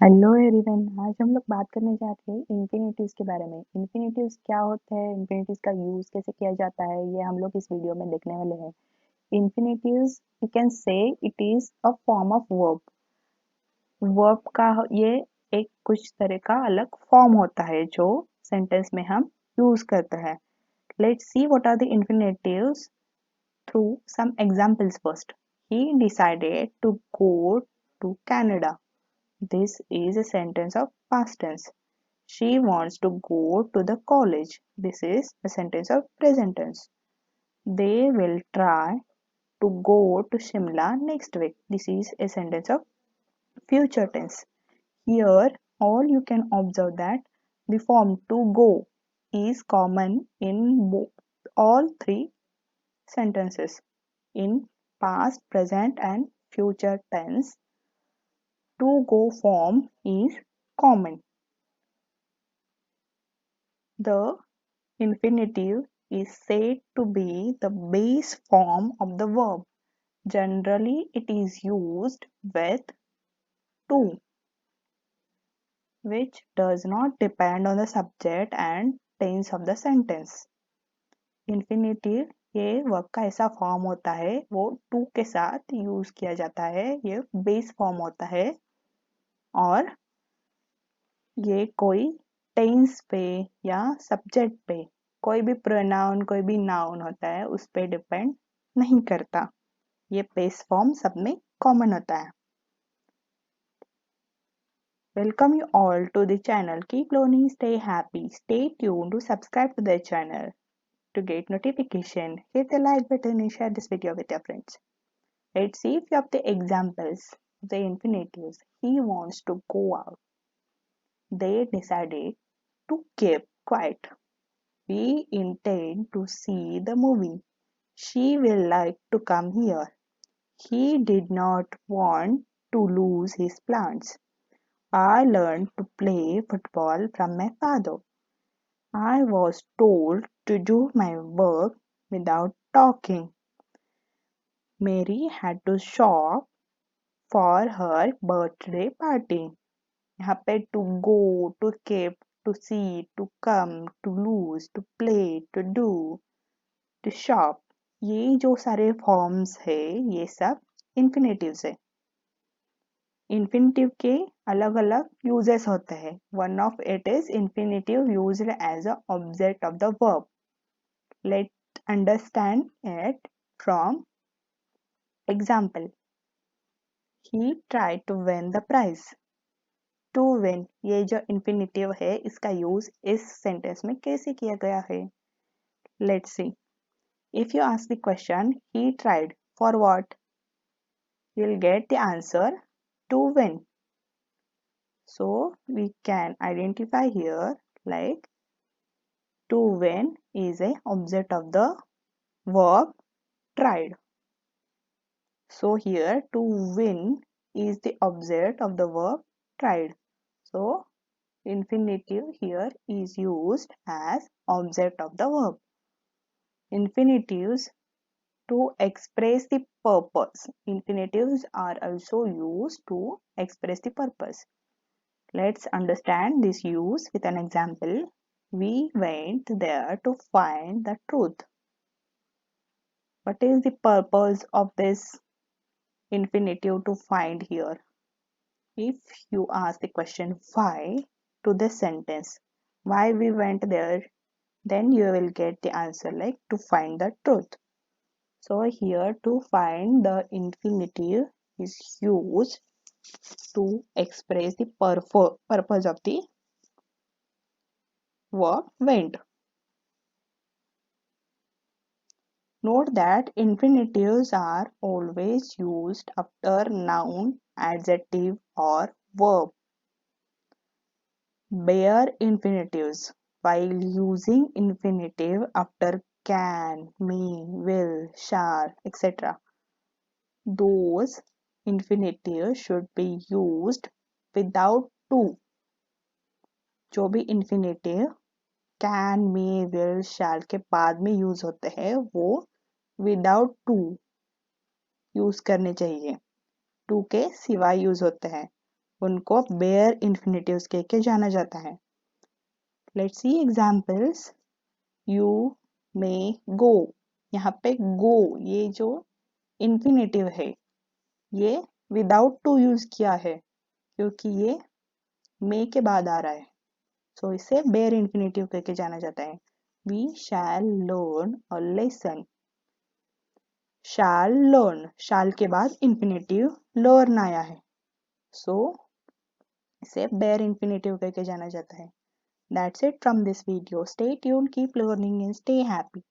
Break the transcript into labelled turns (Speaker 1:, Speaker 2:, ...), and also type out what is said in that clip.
Speaker 1: Hello everyone. आज हम लोग बात करने जा रहे हैं इन्फिनिटीज के बारे में। इन्फिनिटीज क्या होते हैं, इन्फिनिटीज का यूज कैसे किया जाता है, ये हम लोग इस वीडियो में देखने वाले हैं। Infinitives we can say it is a form of verb. Verb का ये एक कुछ तरह का अलग फॉर्म होता है जो सेंटेंस में हम यूज करते हैं। Let's see what are the infinitives through some examples first. He decided to go to Canada. This is a sentence of past tense. She wants to go to the college. This is a sentence of present tense. They will try to go to Shimla next week. This is a sentence of future tense. Here, all you can observe that the form to go is common in all three sentences. In past, present, and future tense, to go form is common. The infinitive is said to be the base form of the verb. Generally, it is used with to, which does not depend on the subject and tense of the sentence. Infinitive ये verb का ऐसा form होता है, वो to के साथ use किया जाता है। ये बेस फॉर्म होता है और ये कोई टेंस पे या सब्जेक्ट पे, कोई भी प्रोनाउन कोई भी नाउन होता है उस पे डिपेंड नहीं करता। ये बेस फॉर्म सब में कॉमन होता है। Welcome you all to the channel. Keep learning, stay happy, stay tuned to subscribe to the channel to get notification. Hit the like button and share this video with your friends. Let's see if you have the examples of the infinitives. He wants to go out. They decided to keep quiet. We intend to see the movie. She will like to come here. He did not want to lose his plants. I learned to play football from my father. I was told to do my work without talking. Mary had to shop for her birthday party. यहाँ पे to go, to keep, to see, to come, to lose, to play, to do, to shop, ये जो सारे forms है ये सब infinitives है। Infinitive के अलग अलग यूजेस होते हैं। One of it is infinitive used as a object of the verb. Let understand it from example. He try to win the prize. To win ये जो इन्फिनेटिव है इसका यूज इस सेंटेंस में कैसे किया गया है। Let's C. If you ask the question he tried for what, you'll get the answer to win. So we can identify here like to win is a object of the verb tried. So here to win is the object of the verb tried. So infinitive here is used as object of the verb. Infinitives to express the purpose. Infinitives are also used to express the purpose. Let's understand this use with an example. We went there to find the truth. What is the purpose of this infinitive to find here? If you ask the question why to this sentence, why we went there, then you will get the answer like to find the truth. So here to find the infinitive is used to express the purpose of the verb went. Note that infinitives are always used after noun, adjective, or verb. Bare infinitives. While using infinitive after can, may, will, shall, etc., those infinitives should be used without to. जो भी infinitive can, may, will, shall के बाद में use होते हैं वो without to use करने चाहिए। टू के सिवाय यूज होते हैं। उनको बेयर इन्फिनेटिव्स कह के जाना जाता है। Let's see examples. You may go, यहाँ पे गो ये जो इन्फिनेटिव है ये विदाउट टू यूज किया है क्योंकि ये मे के बाद आ रहा है, सो इसे बेयर इन्फिनेटिव कह के जाना जाता है। We shall learn a lesson. Shall learn, shall के बाद इन्फिनेटिव लर्न आया है, सो इसे बेयर इन्फिनेटिव कह के जाना जाता है। That's it from this video. Stay tuned, keep learning and stay happy.